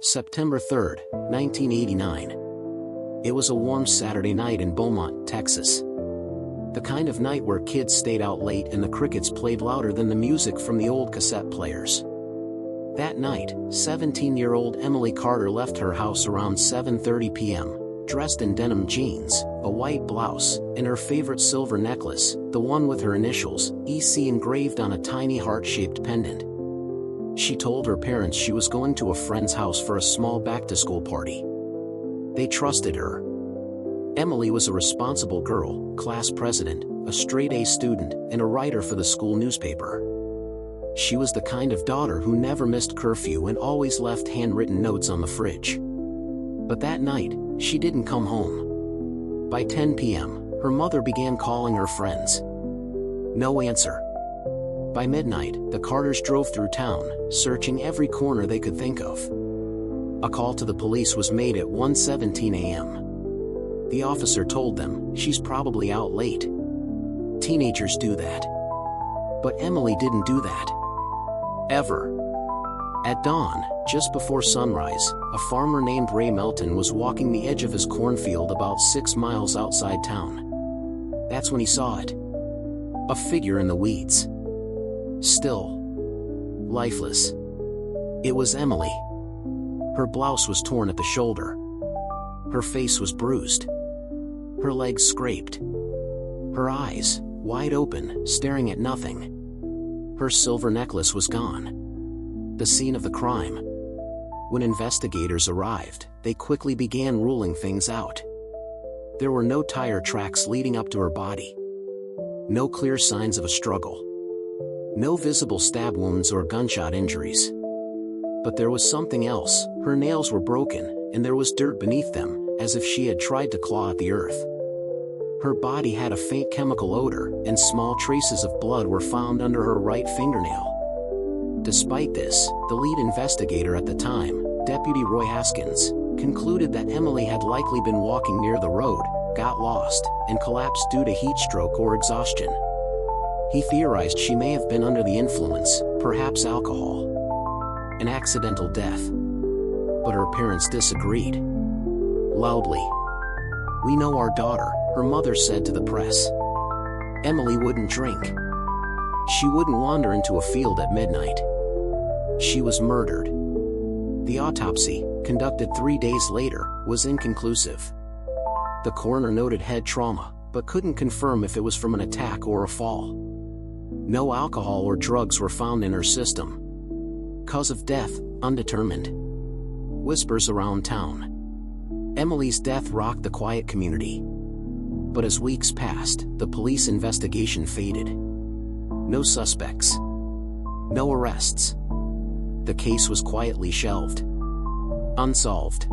September 3, 1989. It was a warm Saturday night in Beaumont, Texas. The kind of night where kids stayed out late and the crickets played louder than the music from the old cassette players. That night, 17-year-old Emily Carter left her house around 7:30 p.m., dressed in denim jeans, a white blouse, and her favorite silver necklace, the one with her initials, EC, engraved on a tiny heart-shaped pendant. She told her parents she was going to a friend's house for a small back-to-school party. They trusted her. Emily was a responsible girl, class president, a straight-A student, and a writer for the school newspaper. She was the kind of daughter who never missed curfew and always left handwritten notes on the fridge. But that night, she didn't come home. By 10 p.m., her mother began calling her friends. No answer. By midnight, the Carters drove through town, searching every corner they could think of. A call to the police was made at 1:17 a.m. The officer told them, "She's probably out late." Teenagers do that. But Emily didn't do that. Ever. At dawn, just before sunrise, a farmer named Ray Melton was walking the edge of his cornfield about 6 miles outside town. That's when he saw it. A figure in the weeds. Still. Lifeless. It was Emily. Her blouse was torn at the shoulder. Her face was bruised. Her legs scraped. Her eyes, wide open, staring at nothing. Her silver necklace was gone. The scene of the crime. When investigators arrived, they quickly began ruling things out. There were no tire tracks leading up to her body. No clear signs of a struggle. No visible stab wounds or gunshot injuries. But there was something else. Her nails were broken, and there was dirt beneath them, as if she had tried to claw at the earth. Her body had a faint chemical odor, and small traces of blood were found under her right fingernail. Despite this, the lead investigator at the time, Deputy Roy Haskins, concluded that Emily had likely been walking near the road, got lost, and collapsed due to heat stroke or exhaustion. He theorized she may have been under the influence, perhaps alcohol. An accidental death. But her parents disagreed. Loudly. "We know our daughter," her mother said to the press. "Emily wouldn't drink. She wouldn't wander into a field at midnight. She was murdered." The autopsy, conducted 3 days later, was inconclusive. The coroner noted head trauma, but couldn't confirm if it was from an attack or a fall. No alcohol or drugs were found in her system. Cause of death, undetermined. Whispers around town. Emily's death rocked the quiet community. But as weeks passed, the police investigation faded. No suspects. No arrests. The case was quietly shelved. Unsolved.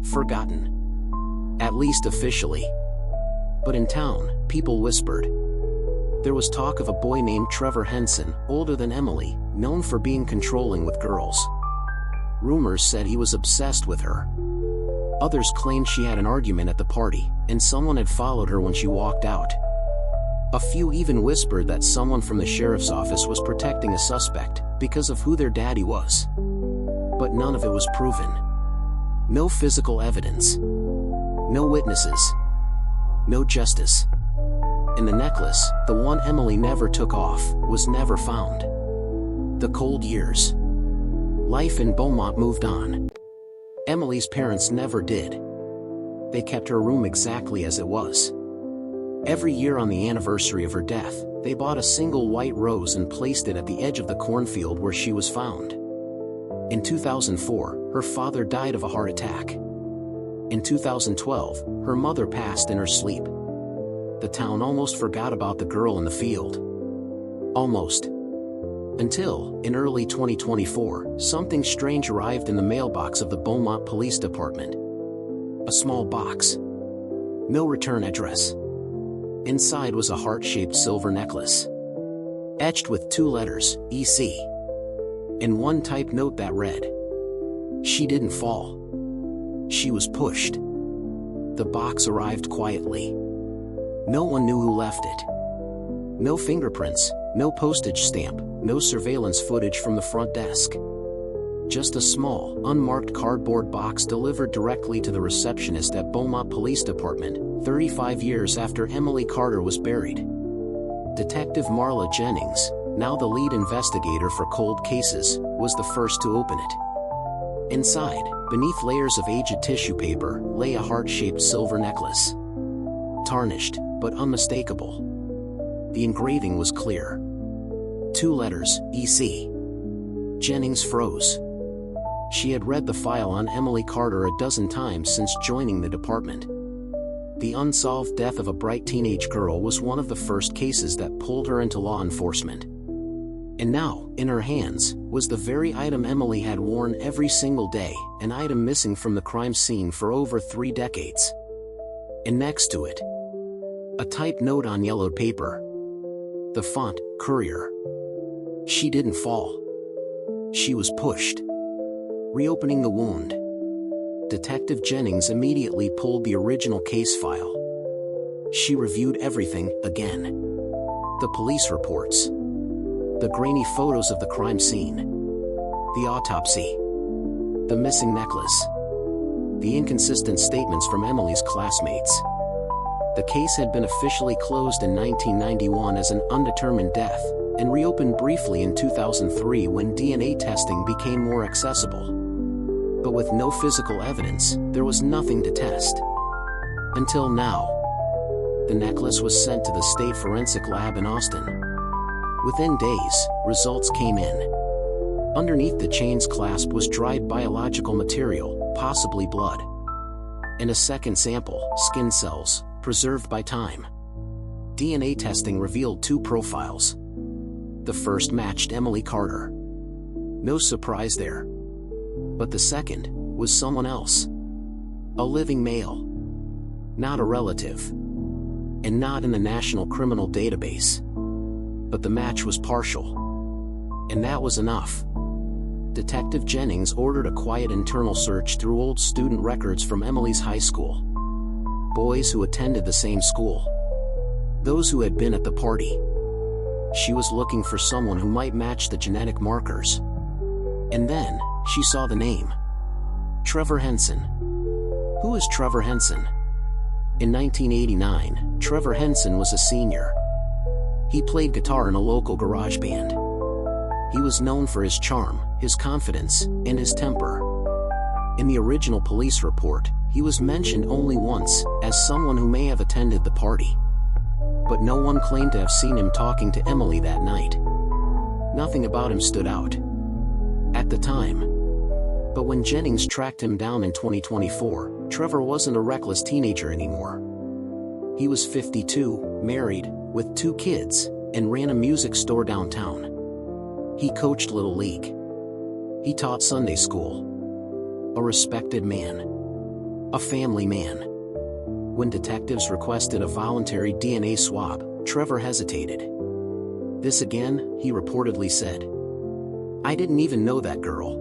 Forgotten. At least officially. But in town, people whispered. There was talk of a boy named Trevor Henson, older than Emily, known for being controlling with girls. Rumors said he was obsessed with her. Others claimed she had an argument at the party, and someone had followed her when she walked out. A few even whispered that someone from the sheriff's office was protecting a suspect, because of who their daddy was. But none of it was proven. No physical evidence. No witnesses. No justice. And the necklace, the one Emily never took off, was never found. The cold years. Life in Beaumont moved on. Emily's parents never did. They kept her room exactly as it was. Every year on the anniversary of her death, they bought a single white rose and placed it at the edge of the cornfield where she was found. In 2004, her father died of a heart attack. In 2012, her mother passed in her sleep. The town almost forgot about the girl in the field. Almost. Until, in early 2024, something strange arrived in the mailbox of the Beaumont Police Department. A small box. No return address. Inside was a heart-shaped silver necklace. Etched with 2 letters, EC. And one typed note that read, "She didn't fall. She was pushed." The box arrived quietly. No one knew who left it. No fingerprints, no postage stamp, no surveillance footage from the front desk. Just a small, unmarked cardboard box delivered directly to the receptionist at Beaumont Police Department, 35 years after Emily Carter was buried. Detective Marla Jennings, now the lead investigator for cold cases, was the first to open it. Inside, beneath layers of aged tissue paper, lay a heart-shaped silver necklace. Tarnished, but unmistakable. The engraving was clear. 2 letters, EC. Jennings froze. She had read the file on Emily Carter a dozen times since joining the department. The unsolved death of a bright teenage girl was one of the first cases that pulled her into law enforcement. And now, in her hands, was the very item Emily had worn every single day, an item missing from the crime scene for over 3 decades. And next to it, a typed note on yellowed paper. The font, Courier. She didn't fall. She was pushed. Reopening the wound, Detective Jennings immediately pulled the original case file. She reviewed everything again. The police reports, the grainy photos of the crime scene, the autopsy, the missing necklace, the inconsistent statements from Emily's classmates. The case had been officially closed in 1991 as an undetermined death, and reopened briefly in 2003 when DNA testing became more accessible. But with no physical evidence, there was nothing to test. Until now. The necklace was sent to the State Forensic Lab in Austin. Within days, results came in. Underneath the chain's clasp was dried biological material, possibly blood. And a second sample, skin cells, preserved by time. DNA testing revealed 2 profiles. The first matched Emily Carter. No surprise there. But the second was someone else. A living male. Not a relative. And not in the National Criminal Database. But the match was partial. And that was enough. Detective Jennings ordered a quiet internal search through old student records from Emily's high school. Boys who attended the same school. Those who had been at the party. She was looking for someone who might match the genetic markers. And then, she saw the name. Trevor Henson. Who is Trevor Henson? In 1989, Trevor Henson was a senior. He played guitar in a local garage band. He was known for his charm, his confidence, and his temper. In the original police report, he was mentioned only once, as someone who may have attended the party. But no one claimed to have seen him talking to Emily that night. Nothing about him stood out. At the time. But when Jennings tracked him down in 2024, Trevor wasn't a reckless teenager anymore. He was 52, married, with 2 kids, and ran a music store downtown. He coached Little League. He taught Sunday school. A respected man. A family man. When detectives requested a voluntary DNA swab, Trevor hesitated. This again, he reportedly said. I didn't even know that girl.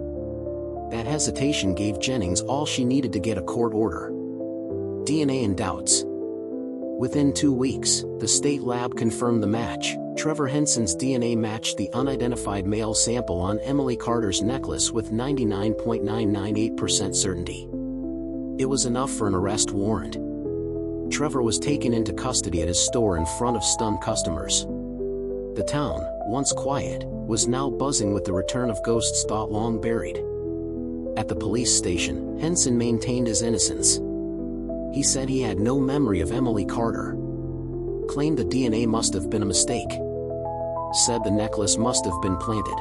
That hesitation gave Jennings all she needed to get a court order. DNA and doubts. Within 2 weeks, the state lab confirmed the match. Trevor Henson's DNA matched the unidentified male sample on Emily Carter's necklace with 99.998% certainty. It was enough for an arrest warrant. Trevor was taken into custody at his store in front of stunned customers. The town, once quiet, was now buzzing with the return of ghosts thought long buried. At the police station, Henson maintained his innocence. He said he had no memory of Emily Carter. Claimed the DNA must have been a mistake. Said the necklace must have been planted.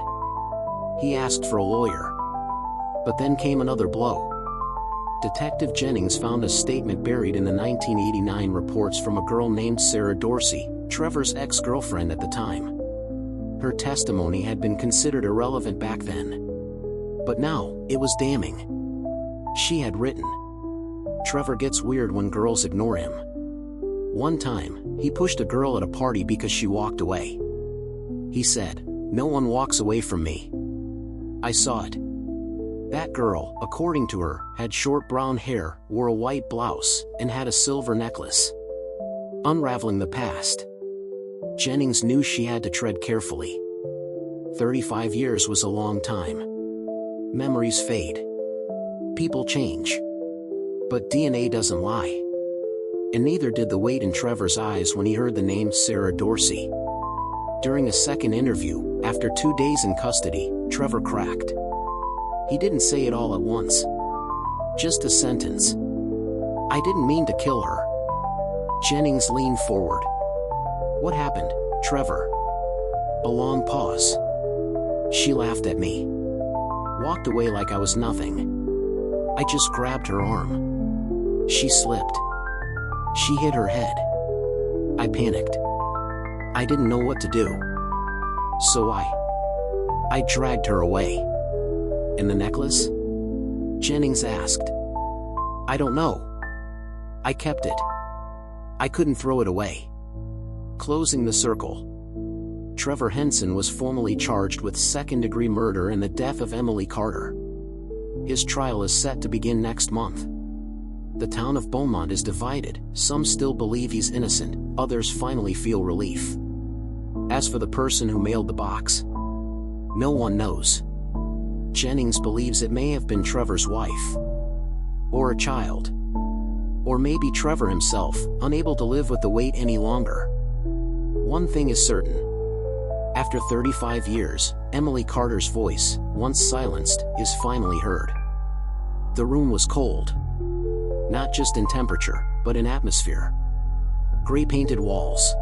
He asked for a lawyer. But then came another blow. Detective Jennings found a statement buried in the 1989 reports from a girl named Sarah Dorsey, Trevor's ex-girlfriend at the time. Her testimony had been considered irrelevant back then. But now, it was damning. She had written, Trevor gets weird when girls ignore him. One time, he pushed a girl at a party because she walked away. He said, no one walks away from me. I saw it. That girl, according to her, had short brown hair, wore a white blouse, and had a silver necklace. Unraveling the past. Jennings knew she had to tread carefully. 35 years was a long time. Memories fade. People change. But DNA doesn't lie. And neither did the weight in Trevor's eyes when he heard the name Sarah Dorsey. During a second interview, after 2 days in custody, Trevor cracked. He didn't say it all at once. Just a sentence. "I didn't mean to kill her." Jennings leaned forward. "What happened, Trevor?" A long pause. "She laughed at me. Walked away like I was nothing. I just grabbed her arm. She slipped. She hit her head. I panicked. I didn't know what to do. So I dragged her away." "And the necklace?" Jennings asked. "I don't know. I kept it. I couldn't throw it away." Closing the circle. Trevor Henson was formally charged with second-degree murder in the death of Emily Carter. His trial is set to begin next month. The town of Beaumont is divided. Some still believe he's innocent, others finally feel relief. As for the person who mailed the box, no one knows. Jennings believes it may have been Trevor's wife. Or a child. Or maybe Trevor himself, unable to live with the weight any longer. One thing is certain. After 35 years, Emily Carter's voice, once silenced, is finally heard. The room was cold. Not just in temperature, but in atmosphere. Gray-painted walls.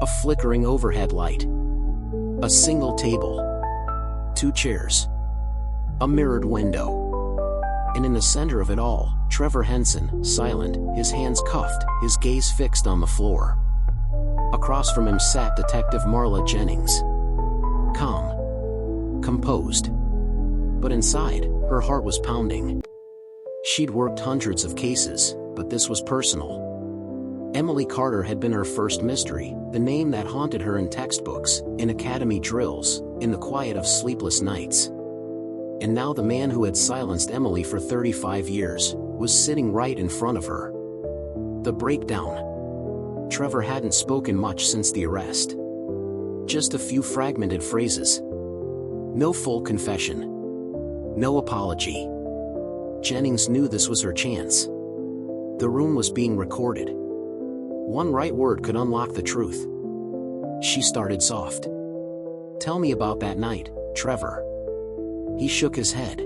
A flickering overhead light. A single table. 2 chairs. A mirrored window. And in the center of it all, Trevor Henson, silent, his hands cuffed, his gaze fixed on the floor. Across from him sat Detective Marla Jennings. Calm. Composed. But inside, her heart was pounding. She'd worked hundreds of cases, but this was personal. Emily Carter had been her first mystery, the name that haunted her in textbooks, in academy drills, in the quiet of sleepless nights. And now the man who had silenced Emily for 35 years, was sitting right in front of her. The breakdown. Trevor hadn't spoken much since the arrest. Just a few fragmented phrases. No full confession. No apology. Jennings knew this was her chance. The room was being recorded. One right word could unlock the truth. She started soft. "Tell me about that night, Trevor." He shook his head.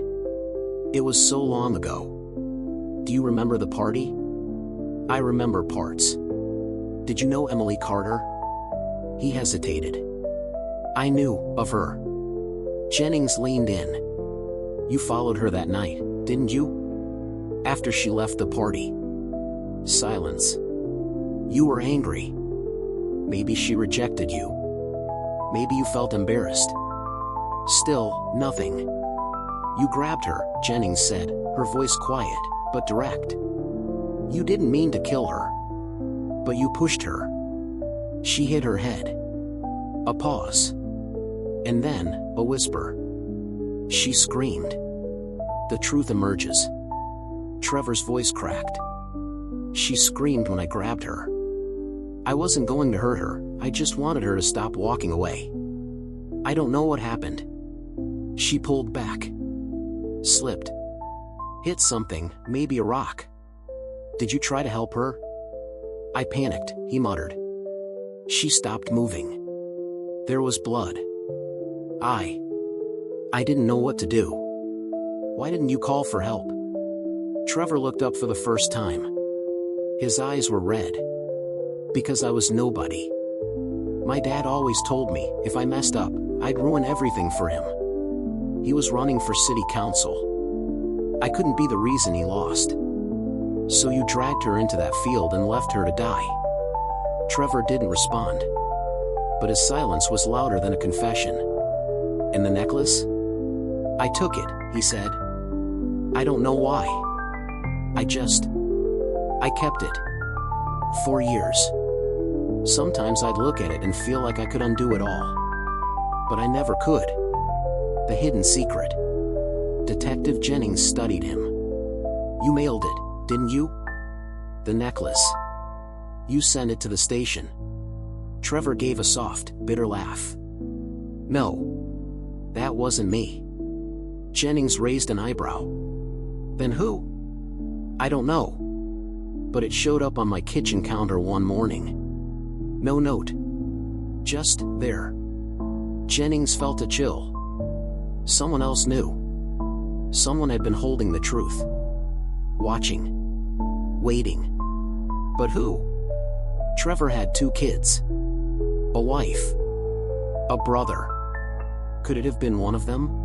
"It was so long ago. Do you remember the party?" "I remember parts." "Did you know Emily Carter?" He hesitated. "I knew of her." Jennings leaned in. "You followed her that night, didn't you? After she left the party." Silence. "You were angry. Maybe she rejected you. Maybe you felt embarrassed." Still, nothing. "You grabbed her," Jennings said, her voice quiet, but direct. "You didn't mean to kill her. But you pushed her. She hit her head." A pause. And then, a whisper. "She screamed." The truth emerges. Trevor's voice cracked. "She screamed when I grabbed her. I wasn't going to hurt her, I just wanted her to stop walking away. I don't know what happened. She pulled back. Slipped. Hit something, maybe a rock. Did you try to help her?" "I panicked," he muttered. She stopped moving. There was blood. I didn't know what to do." "Why didn't you call for help?" Trevor looked up for the first time. His eyes were red. "Because I was nobody. My dad always told me, if I messed up, I'd ruin everything for him. He was running for city council. I couldn't be the reason he lost. So you dragged her into that field and left her to die." Trevor didn't respond. But his silence was louder than a confession. "And the necklace?" "I took it," he said. "I don't know why. I kept it. For years. Sometimes I'd look at it and feel like I could undo it all. But I never could." The hidden secret. Detective Jennings studied him. "You mailed it, didn't you?" "The necklace. You sent it to the station." Trevor gave a soft, bitter laugh. "No. That wasn't me." Jennings raised an eyebrow. Then who? I don't know. But it showed up on my kitchen counter one morning. No note. Just there. Jennings felt a chill. Someone else knew. Someone had been holding the truth. Watching. Waiting. But who? Trevor had 2 kids. A wife. A brother. Could it have been one of them?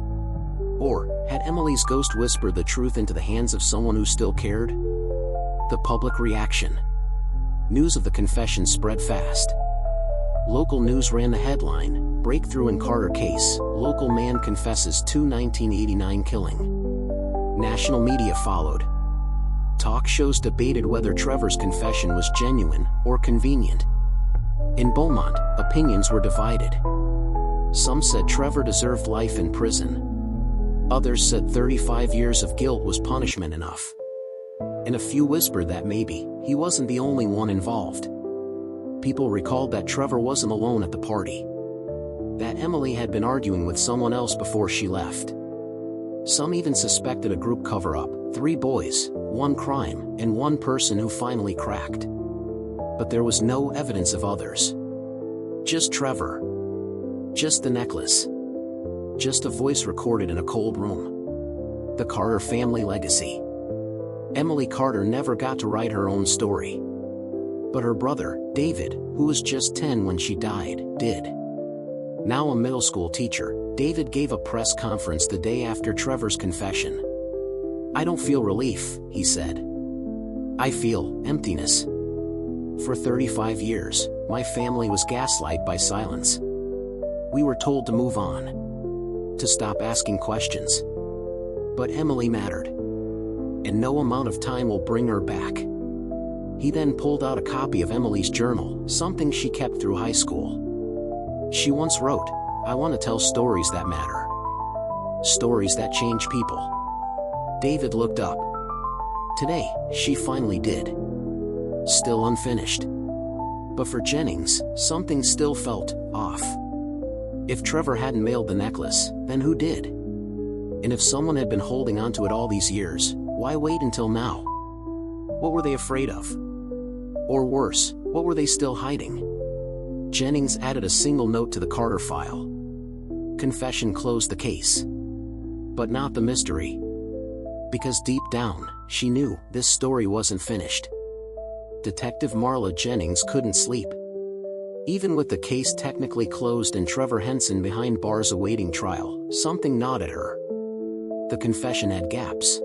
Or had Emily's ghost whispered the truth into the hands of someone who still cared? The public reaction. News of the confession spread fast. Local news ran the headline, "Breakthrough in Carter Case, Local Man Confesses to 1989 Killing." National media followed. Talk shows debated whether Trevor's confession was genuine or convenient. In Beaumont, opinions were divided. Some said Trevor deserved life in prison. Others said 35 years of guilt was punishment enough. And a few whispered that maybe he wasn't the only one involved. People recalled that Trevor wasn't alone at the party. That Emily had been arguing with someone else before she left. Some even suspected a group cover-up, 3 boys, 1 crime, and 1 person who finally cracked. But there was no evidence of others. Just Trevor. Just the necklace. Just a voice recorded in a cold room. The Carter family legacy. Emily Carter never got to write her own story. But her brother, David, who was just 10 when she died, did. Now a middle school teacher, David gave a press conference the day after Trevor's confession. "I don't feel relief," he said. "I feel emptiness. For 35 years, my family was gaslighted by silence. We were told to move on, to stop asking questions. But Emily mattered. And no amount of time will bring her back." He then pulled out a copy of Emily's journal, something she kept through high school. She once wrote, "I want to tell stories that matter. Stories that change people." David looked up. Today, she finally did. Still unfinished. But for Jennings, something still felt off. If Trevor hadn't mailed the necklace, then who did? And if someone had been holding onto it all these years, why wait until now? What were they afraid of? Or worse, what were they still hiding? Jennings added a single note to the Carter file. Confession closed the case. But not the mystery. Because deep down, she knew this story wasn't finished. Detective Marla Jennings couldn't sleep. Even with the case technically closed and Trevor Henson behind bars awaiting trial, something gnawed at her. The confession had gaps.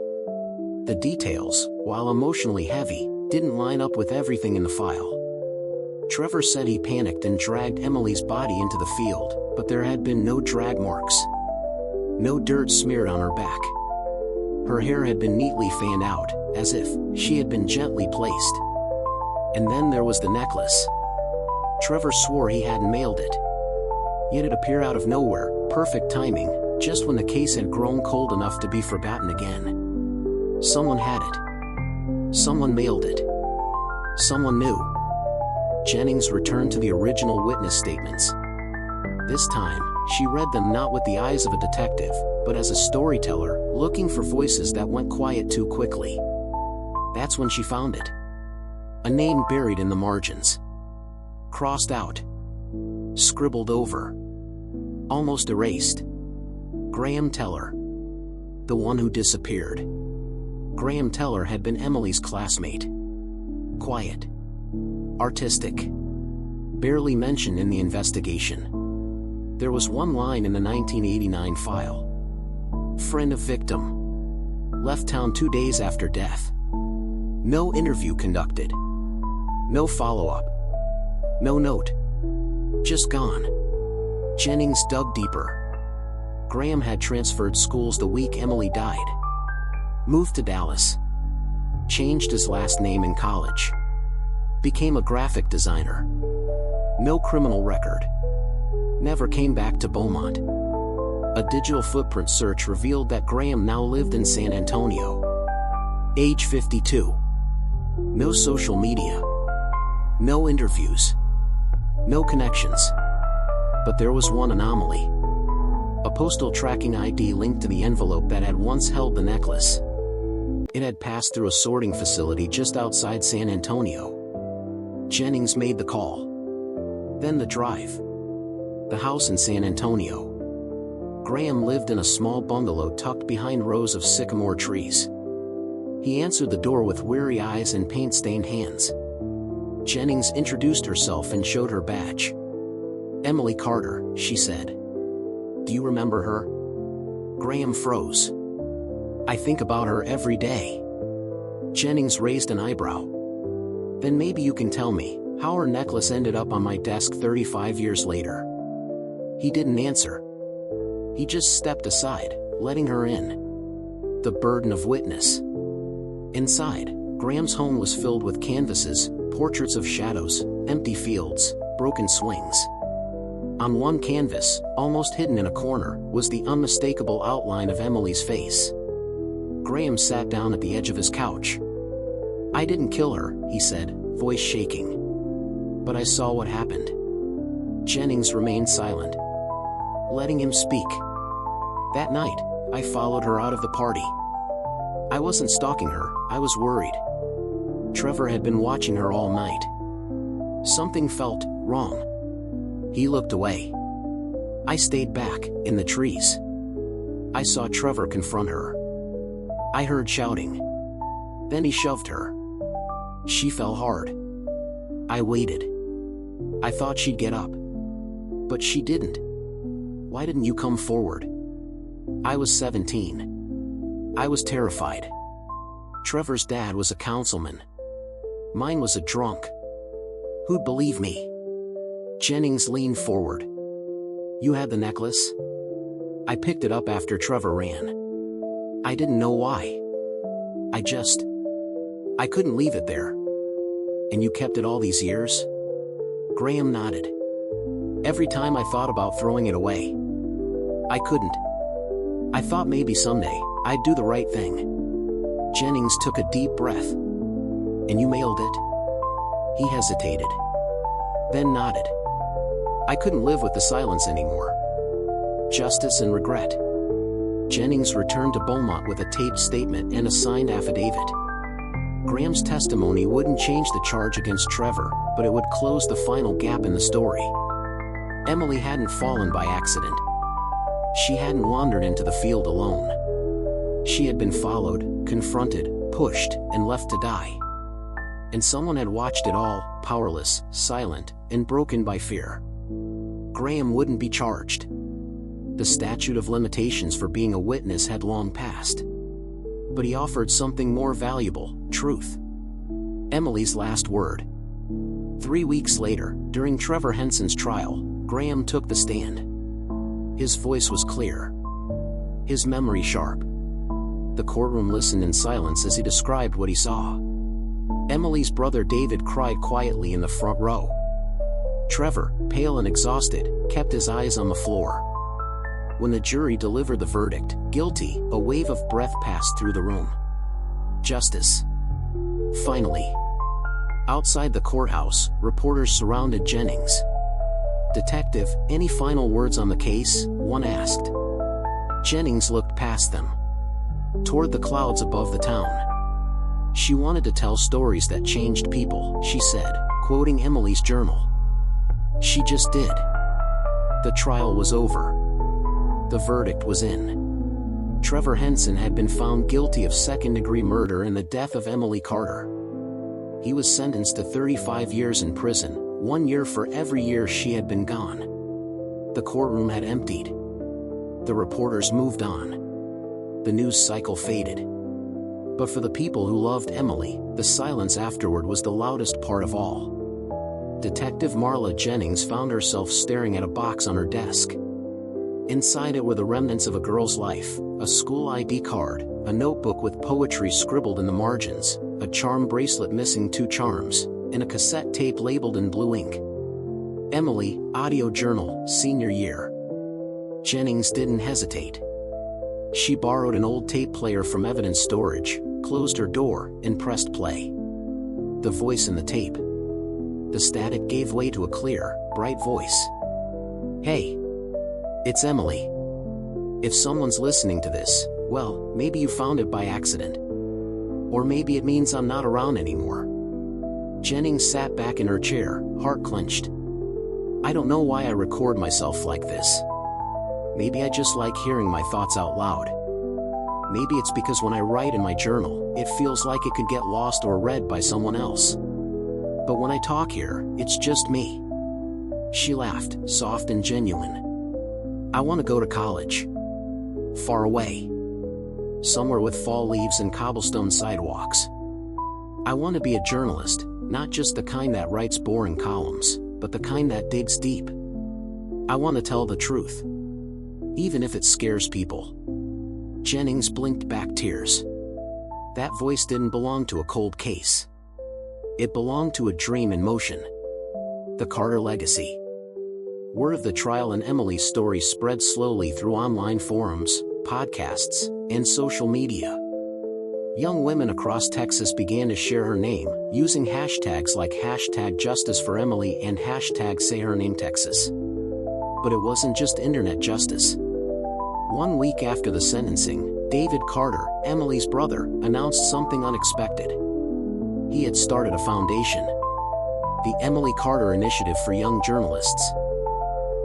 The details, while emotionally heavy, didn't line up with everything in the file. Trevor said he panicked and dragged Emily's body into the field, but there had been no drag marks. No dirt smeared on her back. Her hair had been neatly fanned out, as if she had been gently placed. And then there was the necklace. Trevor swore he hadn't mailed it. Yet it appeared out of nowhere, perfect timing, just when the case had grown cold enough to be forgotten again. Someone had it. Someone mailed it. Someone knew. Jennings returned to the original witness statements. This time, she read them not with the eyes of a detective, but as a storyteller, looking for voices that went quiet too quickly. That's when she found it. A name buried in the margins. Crossed out. Scribbled over. Almost erased. Graham Teller. The one who disappeared. Graham Teller had been Emily's classmate. Quiet. Artistic. Barely mentioned in the investigation. There was one line in the 1989 file. Friend of victim. Left town 2 days after death. No interview conducted. No follow-up. No note. Just gone. Jennings dug deeper. Graham had transferred schools the week Emily died. Moved to Dallas. Changed his last name in college. Became a graphic designer. No criminal record. Never came back to Beaumont. A digital footprint search revealed that Graham now lived in San Antonio. Age 52. No social media. No interviews. No connections. But there was one anomaly. A postal tracking ID linked to the envelope that had once held the necklace. It had passed through a sorting facility just outside San Antonio. Jennings made the call. Then the drive. The house in San Antonio. Graham lived in a small bungalow tucked behind rows of sycamore trees. He answered the door with weary eyes and paint-stained hands. Jennings introduced herself and showed her badge. "Emily Carter," she said. "Do you remember her?" Graham froze. "I think about her every day." Jennings raised an eyebrow. "Then maybe you can tell me how her necklace ended up on my desk 35 years later." He didn't answer. He just stepped aside, letting her in. The burden of witness. Inside, Graham's home was filled with canvases, portraits of shadows, empty fields, broken swings. On one canvas, almost hidden in a corner, was the unmistakable outline of Emily's face. Graham sat down at the edge of his couch. "I didn't kill her," he said, voice shaking. "But I saw what happened." Jennings remained silent, letting him speak. "That night, I followed her out of the party. I wasn't stalking her, I was worried. Trevor had been watching her all night. Something felt wrong." He looked away. "I stayed back, in the trees. I saw Trevor confront her. I heard shouting. Then he shoved her. She fell hard. I waited. I thought she'd get up. But she didn't. Why didn't you come forward?" I was 17. I was terrified. Trevor's dad was a councilman. Mine was a drunk. Who'd believe me? Jennings leaned forward. "You had the necklace?" "I picked it up after Trevor ran. I didn't know why. I couldn't leave it there." "And you kept it all these years?" Graham nodded. "Every time I thought about throwing it away. I couldn't. I thought maybe someday, I'd do the right thing." Jennings took a deep breath. "And you mailed it?" He hesitated. Then nodded. "I couldn't live with the silence anymore. Justice and regret." Jennings returned to Beaumont with a taped statement and a signed affidavit. Graham's testimony wouldn't change the charge against Trevor, but it would close the final gap in the story. Emily hadn't fallen by accident. She hadn't wandered into the field alone. She had been followed, confronted, pushed, and left to die. And someone had watched it all, powerless, silent, and broken by fear. Graham wouldn't be charged. The statute of limitations for being a witness had long passed. But he offered something more valuable: truth. Emily's last word. 3 weeks later, during Trevor Henson's trial, Graham took the stand. His voice was clear. His memory sharp. The courtroom listened in silence as he described what he saw. Emily's brother David cried quietly in the front row. Trevor, pale and exhausted, kept his eyes on the floor. When the jury delivered the verdict, guilty, a wave of breath passed through the room. Justice. Finally. Outside the courthouse, reporters surrounded Jennings. "Detective, any final words on the case?" one asked. Jennings looked past them. Toward the clouds above the town. "She wanted to tell stories that changed people," she said, quoting Emily's journal. "She just did." The trial was over. The verdict was in. Trevor Henson had been found guilty of second-degree murder in the death of Emily Carter. He was sentenced to 35 years in prison, 1 year for every year she had been gone. The courtroom had emptied. The reporters moved on. The news cycle faded. But for the people who loved Emily, the silence afterward was the loudest part of all. Detective Marla Jennings found herself staring at a box on her desk. Inside it were the remnants of a girl's life: a school ID card, a notebook with poetry scribbled in the margins, a charm bracelet missing 2 charms, and a cassette tape labeled in blue ink. Emily, audio journal, senior year. Jennings didn't hesitate. She borrowed an old tape player from evidence storage, closed her door, and pressed play. The voice in the tape. The static gave way to a clear, bright voice. "Hey. It's Emily. If someone's listening to this, well, maybe you found it by accident. Or maybe it means I'm not around anymore. Jennings sat back in her chair, heart clenched. I don't know why I record myself like this. Maybe I just like hearing my thoughts out loud. Maybe it's because when I write in my journal, it feels like it could get lost or read by someone else. But when I talk here, it's just me. She laughed, soft and genuine. I want to go to college. Far away. Somewhere with fall leaves and cobblestone sidewalks. I want to be a journalist, not just the kind that writes boring columns, but the kind that digs deep. I want to tell the truth. Even if it scares people. Jennings blinked back tears. That voice didn't belong to a cold case. It belonged to a dream in motion. The Carter legacy. Word of the trial and Emily's story spread slowly through online forums, podcasts, and social media. Young women across Texas began to share her name, using hashtags like #JusticeForEmily and #SayHerNameTexas. But it wasn't just internet justice. 1 week after the sentencing, David Carter, Emily's brother, announced something unexpected. He had started a foundation. The Emily Carter Initiative for Young Journalists.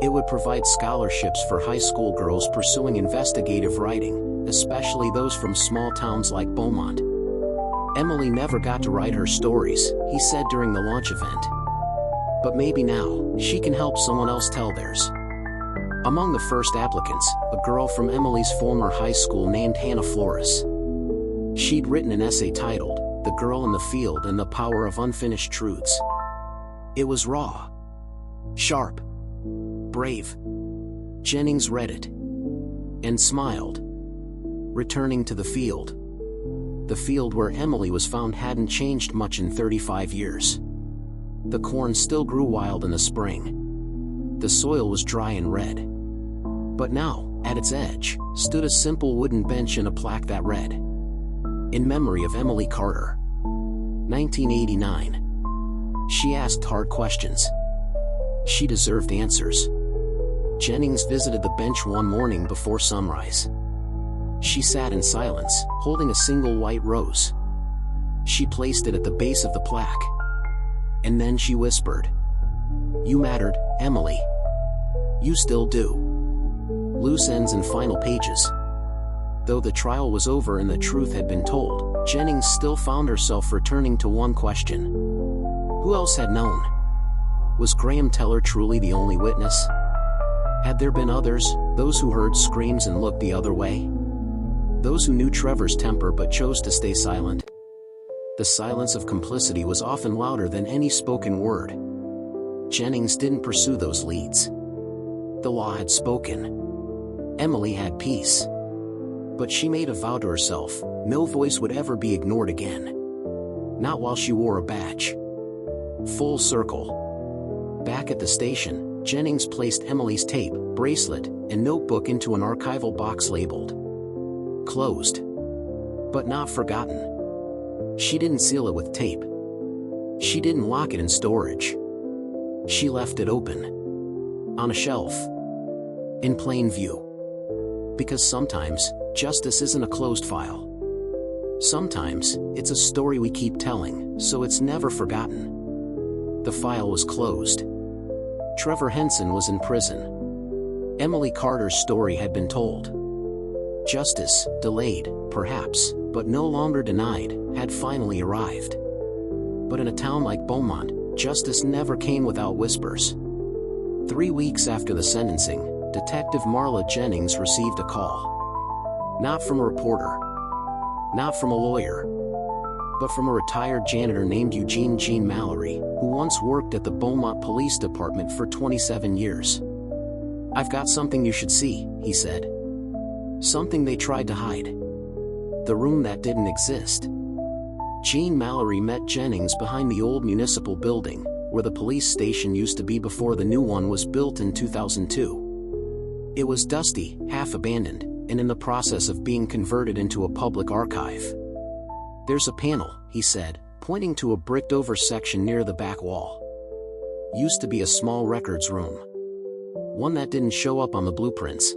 It would provide scholarships for high school girls pursuing investigative writing, especially those from small towns like Beaumont. Emily never got to write her stories, he said during the launch event. But maybe now, she can help someone else tell theirs. Among the first applicants, a girl from Emily's former high school named Hannah Flores. She'd written an essay titled, "The Girl in the Field and the Power of Unfinished Truths." It was raw. Sharp. Brave. Jennings read it. And smiled. Returning to the field. The field where Emily was found hadn't changed much in 35 years. The corn still grew wild in the spring. The soil was dry and red. But now, at its edge, stood a simple wooden bench and a plaque that read, "In memory of Emily Carter. 1989. She asked hard questions. She deserved answers." Jennings visited the bench one morning before sunrise. She sat in silence, holding a single white rose. She placed it at the base of the plaque. And then she whispered, "You mattered, Emily. You still do." Loose ends and final pages. Though the trial was over and the truth had been told, Jennings still found herself returning to one question. Who else had known? Was Graham Teller truly the only witness? Had there been others, those who heard screams and looked the other way? Those who knew Trevor's temper but chose to stay silent? The silence of complicity was often louder than any spoken word. Jennings didn't pursue those leads. The law had spoken. Emily had peace. But she made a vow to herself, no voice would ever be ignored again. Not while she wore a badge. Full circle. Back at the station, Jennings placed Emily's tape, bracelet, and notebook into an archival box labeled "Closed." But not forgotten. She didn't seal it with tape. She didn't lock it in storage. She left it open. On a shelf. In plain view. Because sometimes, justice isn't a closed file. Sometimes, it's a story we keep telling, so it's never forgotten. The file was closed. Trevor Henson was in prison. Emily Carter's story had been told. Justice, delayed, perhaps, but no longer denied, had finally arrived. But in a town like Beaumont, justice never came without whispers. 3 weeks after the sentencing, Detective Marla Jennings received a call. Not from a reporter. Not from a lawyer. But from a retired janitor named Eugene Mallory, who once worked at the Beaumont Police Department for 27 years. "I've got something you should see," he said. Something they tried to hide. The room that didn't exist. Gene Mallory met Jennings behind the old municipal building, where the police station used to be before the new one was built in 2002. It was dusty, half-abandoned, and in the process of being converted into a public archive. "There's a panel," he said, pointing to a bricked-over section near the back wall. "Used to be a small records room. One that didn't show up on the blueprints.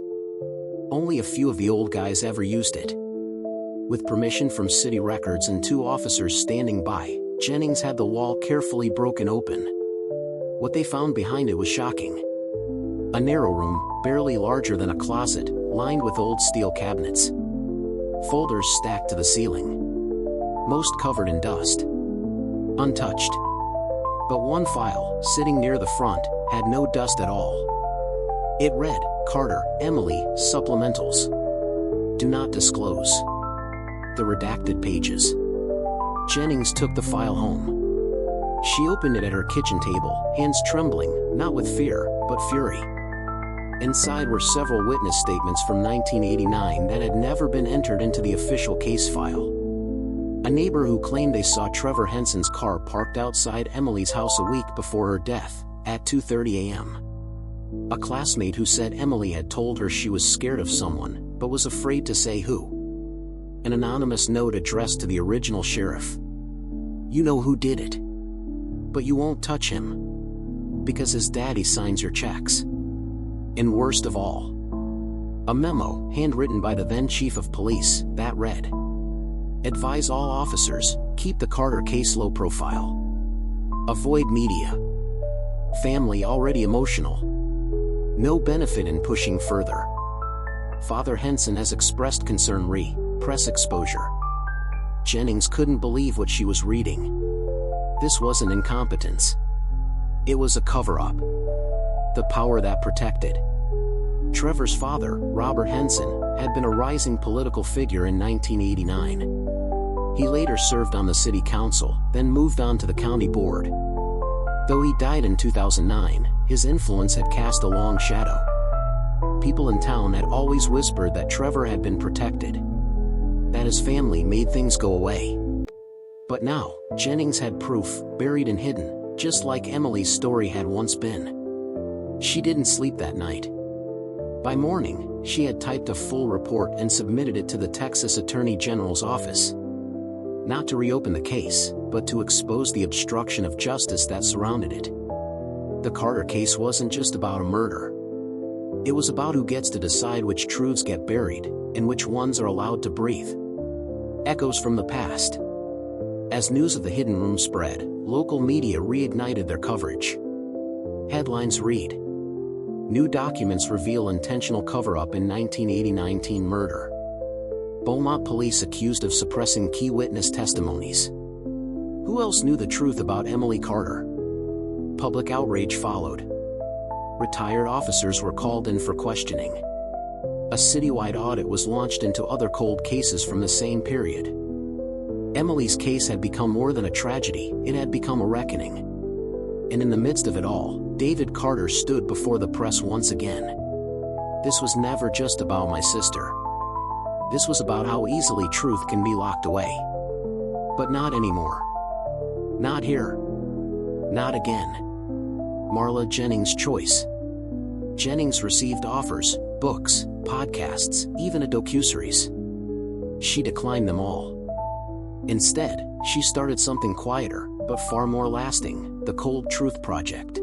Only a few of the old guys ever used it. With permission from city records and 2 officers standing by, Jennings had the wall carefully broken open. What they found behind it was shocking. A narrow room, barely larger than a closet, lined with old steel cabinets. Folders stacked to the ceiling. Most covered in dust. Untouched. But one file, sitting near the front, had no dust at all. It read, "Carter, Emily, Supplementals. Do not disclose." The redacted pages. Jennings took the file home. She opened it at her kitchen table, hands trembling, not with fear, but fury. Inside were several witness statements from 1989 that had never been entered into the official case file. A neighbor who claimed they saw Trevor Henson's car parked outside Emily's house a week before her death, at 2:30 a.m. A classmate who said Emily had told her she was scared of someone, but was afraid to say who. An anonymous note addressed to the original sheriff. "You know who did it. But you won't touch him. Because his daddy signs your checks." And worst of all, a memo, handwritten by the then chief of police, that read, "Advise all officers, keep the Carter case low profile. Avoid media. Family already emotional. No benefit in pushing further. Father Henson has expressed concern press exposure." Jennings couldn't believe what she was reading. This wasn't incompetence. It was a cover-up. The power that protected. Trevor's father, Robert Henson, had been a rising political figure in 1989. He later served on the city council, then moved on to the county board. Though he died in 2009, his influence had cast a long shadow. People in town had always whispered that Trevor had been protected, that his family made things go away. But now, Jennings had proof, buried and hidden, just like Emily's story had once been. She didn't sleep that night. By morning, she had typed a full report and submitted it to the Texas Attorney General's office. Not to reopen the case, but to expose the obstruction of justice that surrounded it. The Carter case wasn't just about a murder. It was about who gets to decide which truths get buried, and which ones are allowed to breathe. Echoes from the past. As news of the hidden room spread, local media reignited their coverage. Headlines read, "New documents reveal intentional cover-up in 1989 teen murder. Beaumont police accused of suppressing key witness testimonies." Who else knew the truth about Emily Carter? Public outrage followed. Retired officers were called in for questioning. A citywide audit was launched into other cold cases from the same period. Emily's case had become more than a tragedy, it had become a reckoning. And in the midst of it all, David Carter stood before the press once again. "This was never just about my sister. This was about how easily truth can be locked away. But not anymore. Not here. Not again." Marla Jennings' choice. Jennings received offers, books, podcasts, even a docuseries. She declined them all. Instead, she started something quieter, but far more lasting, the Cold Truth Project.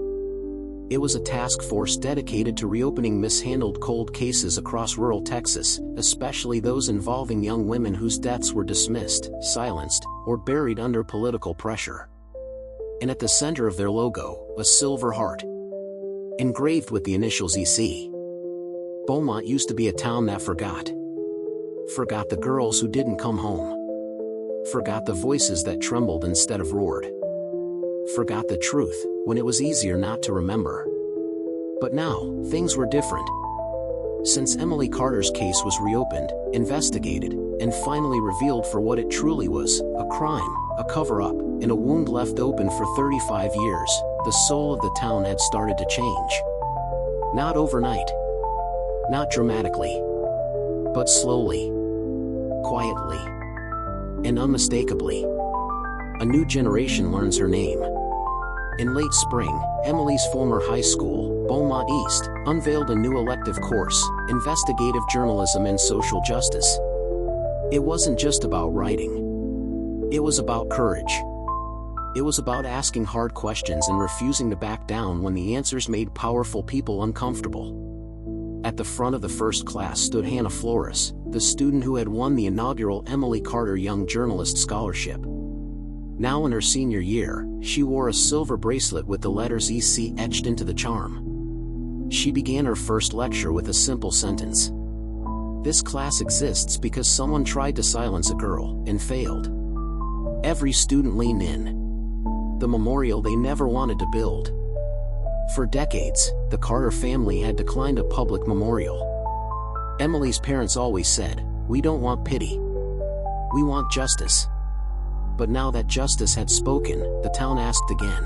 It was a task force dedicated to reopening mishandled cold cases across rural Texas, especially those involving young women whose deaths were dismissed, silenced, or buried under political pressure. And at the center of their logo, a silver heart, engraved with the initials EC. Beaumont used to be a town that forgot. Forgot the girls who didn't come home. Forgot the voices that trembled instead of roared. Forgot the truth, when it was easier not to remember. But now, things were different. Since Emily Carter's case was reopened, investigated, and finally revealed for what it truly was, a crime, a cover-up, and a wound left open for 35 years, the soul of the town had started to change. Not overnight. Not dramatically. But slowly. Quietly. And unmistakably. A new generation learns her name. In late spring, Emily's former high school, Beaumont East, unveiled a new elective course, Investigative Journalism and Social Justice. It wasn't just about writing. It was about courage. It was about asking hard questions and refusing to back down when the answers made powerful people uncomfortable. At the front of the first class stood Hannah Flores, the student who had won the inaugural Emily Carter Young Journalist Scholarship. Now in her senior year, she wore a silver bracelet with the letters EC etched into the charm. She began her first lecture with a simple sentence. This class exists because someone tried to silence a girl and failed. Every student leaned in. The memorial they never wanted to build. For decades, the Carter family had declined a public memorial. Emily's parents always said, "We don't want pity. We want justice." But now that justice had spoken, the town asked again.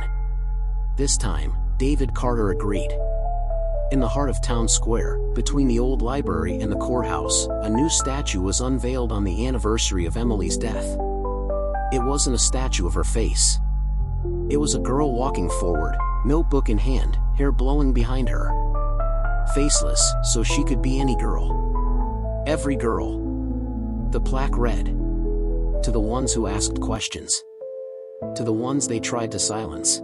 This time, David Carter agreed. In the heart of Town Square, between the old library and the courthouse, a new statue was unveiled on the anniversary of Emily's death. It wasn't a statue of her face. It was a girl walking forward, notebook in hand, hair blowing behind her. Faceless, so she could be any girl. Every girl. The plaque read, "To the ones who asked questions. To the ones they tried to silence.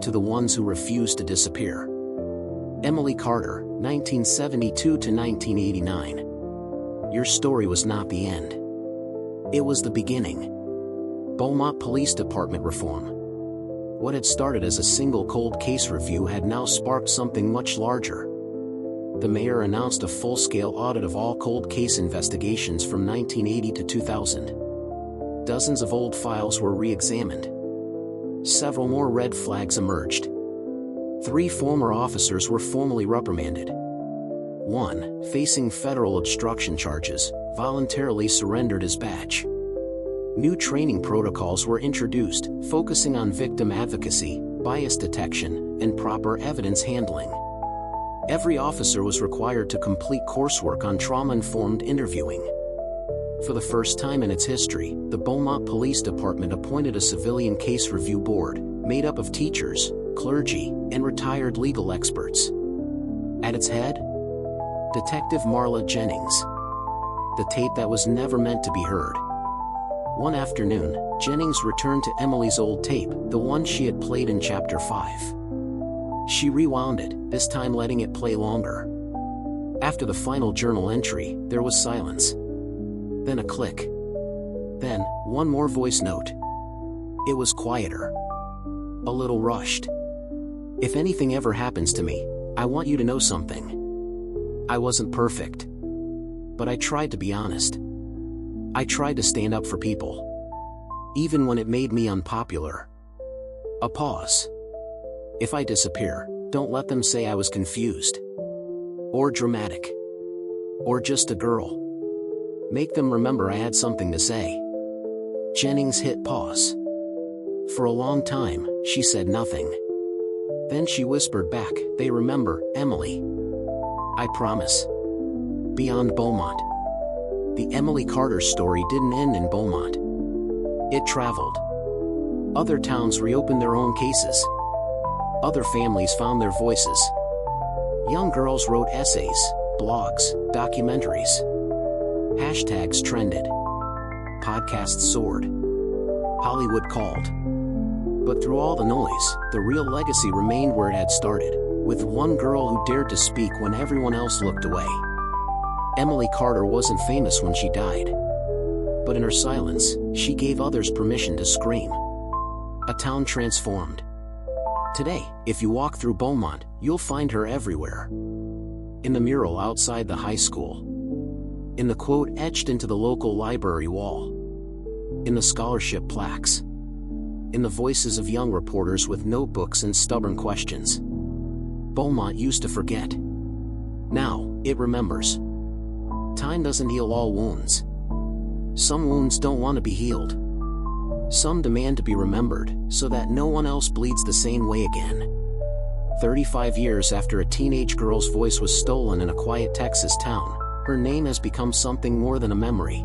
To the ones who refused to disappear." Emily Carter, 1972 to 1989. Your story was not the end. It was the beginning. Beaumont Police Department reform. What had started as a single cold case review had now sparked something much larger. The mayor announced a full-scale audit of all cold case investigations from 1980 to 2000. Dozens of old files were re-examined. Several more red flags emerged. 3 former officers were formally reprimanded. One, facing federal obstruction charges, voluntarily surrendered his badge. New training protocols were introduced, focusing on victim advocacy, bias detection, and proper evidence handling. Every officer was required to complete coursework on trauma-informed interviewing. For the first time in its history, the Beaumont Police Department appointed a civilian case review board, made up of teachers, clergy, and retired legal experts. At its head, Detective Marla Jennings. The tape that was never meant to be heard. One afternoon, Jennings returned to Emily's old tape, the one she had played in Chapter 5. She rewound it, this time letting it play longer. After the final journal entry, there was silence. Then a click. Then, one more voice note. It was quieter. A little rushed. "If anything ever happens to me, I want you to know something. I wasn't perfect. But I tried to be honest. I tried to stand up for people. Even when it made me unpopular." A pause. "If I disappear, don't let them say I was confused. Or dramatic. Or just a girl. Make them remember I had something to say." Jennings hit pause. For a long time, she said nothing. Then she whispered back, "They remember, Emily. I promise." Beyond Beaumont. The Emily Carter story didn't end in Beaumont. It traveled. Other towns reopened their own cases. Other families found their voices. Young girls wrote essays, blogs, documentaries. Hashtags trended. Podcasts soared. Hollywood called. But through all the noise, the real legacy remained where it had started, with one girl who dared to speak when everyone else looked away. Emily Carter wasn't famous when she died. But in her silence, she gave others permission to scream. A town transformed. Today, if you walk through Beaumont, you'll find her everywhere. In the mural outside the high school. In the quote etched into the local library wall. In the scholarship plaques. In the voices of young reporters with notebooks and stubborn questions. Beaumont used to forget. Now, it remembers. Time doesn't heal all wounds. Some wounds don't want to be healed. Some demand to be remembered, so that no one else bleeds the same way again. 35 years after a teenage girl's voice was stolen in a quiet Texas town, her name has become something more than a memory.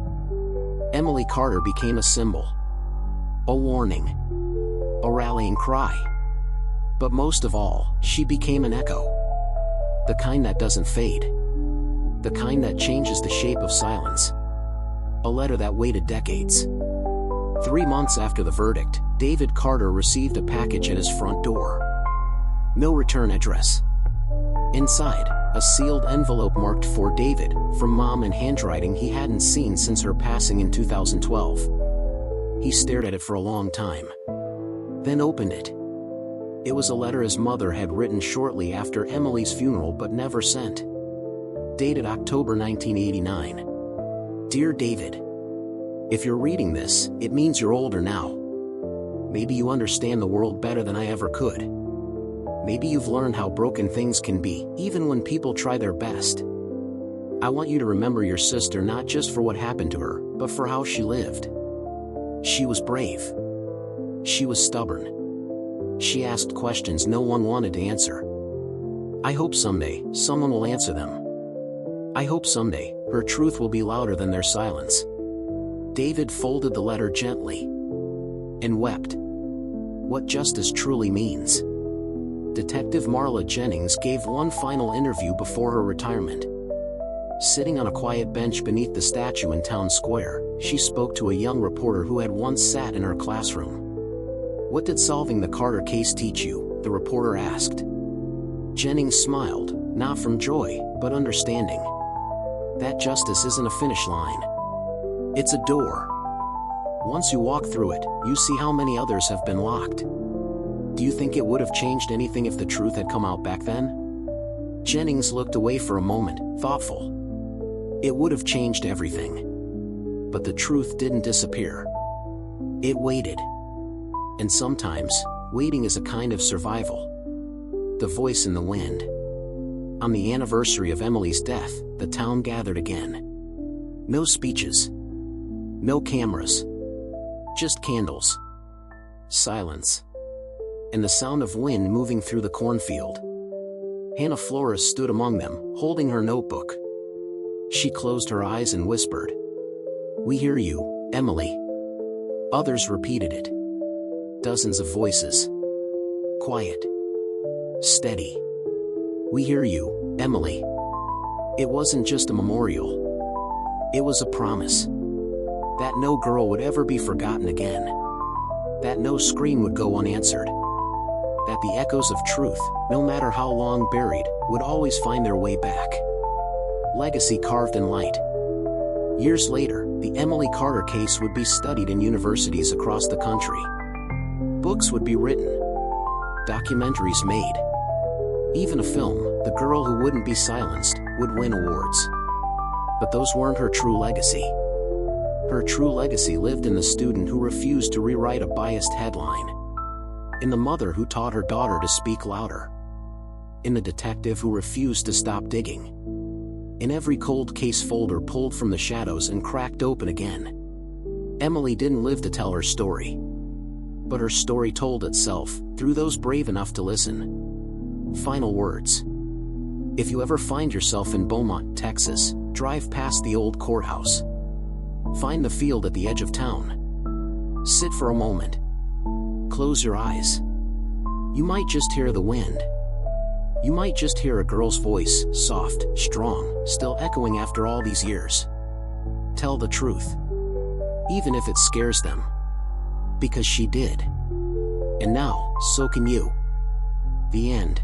Emily Carter became a symbol. A warning. A rallying cry. But most of all, she became an echo. The kind that doesn't fade. The kind that changes the shape of silence. A letter that waited decades. 3 months after the verdict, David Carter received a package at his front door. No return address. Inside, a sealed envelope marked "For David" from Mom in handwriting he hadn't seen since her passing in 2012. He stared at it for a long time. Then opened it. It was a letter his mother had written shortly after Emily's funeral but never sent. Dated October 1989. Dear David, if you're reading this, it means you're older now. Maybe you understand the world better than I ever could. Maybe you've learned how broken things can be, even when people try their best. I want you to remember your sister not just for what happened to her, but for how she lived. She was brave. She was stubborn. She asked questions no one wanted to answer. I hope someday, someone will answer them. I hope someday, her truth will be louder than their silence. David folded the letter gently and wept. What justice truly means. Detective Marla Jennings gave one final interview before her retirement. Sitting on a quiet bench beneath the statue in Town Square, she spoke to a young reporter who had once sat in her classroom. What did solving the Carter case teach you? The reporter asked. Jennings smiled, not from joy, but understanding. That justice isn't a finish line. It's a door. Once you walk through it, you see how many others have been locked. Do you think it would have changed anything if the truth had come out back then? Jennings looked away for a moment, thoughtful. It would have changed everything. But the truth didn't disappear. It waited. And sometimes, waiting is a kind of survival. The voice in the wind. On the anniversary of Emily's death, the town gathered again. No speeches. No cameras. Just candles. Silence. And the sound of wind moving through the cornfield. Hannah Flores stood among them, holding her notebook. She closed her eyes and whispered, "We hear you, Emily." Others repeated it. Dozens of voices. Quiet. Steady. "We hear you, Emily." It wasn't just a memorial. It was a promise. That no girl would ever be forgotten again. That no scream would go unanswered. That the echoes of truth, no matter how long buried, would always find their way back. Legacy carved in light. Years later, the Emily Carter case would be studied in universities across the country. Books would be written. Documentaries made. Even a film, The Girl Who Wouldn't Be Silenced, would win awards. But those weren't her true legacy. Her true legacy lived in the student who refused to rewrite a biased headline. In the mother who taught her daughter to speak louder. In the detective who refused to stop digging. In every cold case folder pulled from the shadows and cracked open again. Emily didn't live to tell her story. But her story told itself, through those brave enough to listen. Final words. If you ever find yourself in Beaumont, Texas, drive past the old courthouse. Find the field at the edge of town. Sit for a moment. Close your eyes. You might just hear the wind. You might just hear a girl's voice, soft, strong, still echoing after all these years. Tell the truth. Even if it scares them. Because she did. And now, so can you. The end.